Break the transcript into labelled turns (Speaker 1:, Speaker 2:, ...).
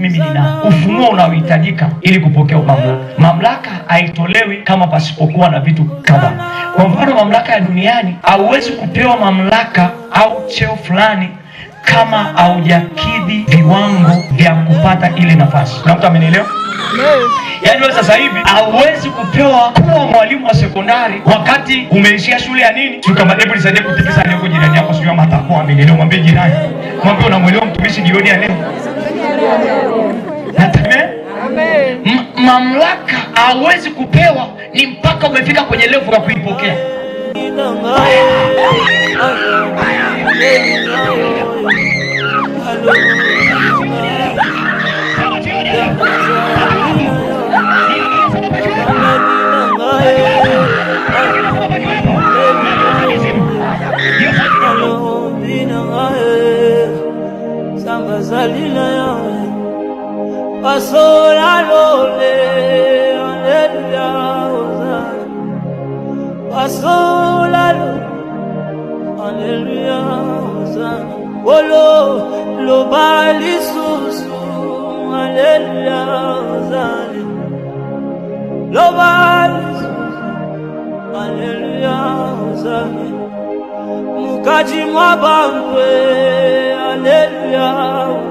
Speaker 1: mimi nina ufunuo unaohitajika ili kupokea mamlaka. Mamlaka haitolewi kama pasipokuwa na vitu kadhaa. Kwa mfano, mamlaka ya duniani, hauwezi kupewa mamlaka au cheo fulani kama haujakidhi viwango vya kupata ile nafasi. Na mtu amenielewa? Yaani wewe sasa hivi hauwezi kupewa kuwa mwalimu wa sekondari wakati umeishia shule ya nini? Kama hebu nisaidie kutikisa leo kwa jirani yako, sio matakuwa amenielewa, mwambie jirani. Mwambie unamwelewa mtumishi jioni ya leo. Amen. Mamlaka hauwezi kupewa ni mpaka umefika kwenye level ya kuipokea.
Speaker 2: Lo bali susu, hallelujah, Hosanna. Lo bali susu, hallelujah, Hosanna. Mukaji mwabangwe, hallelujah.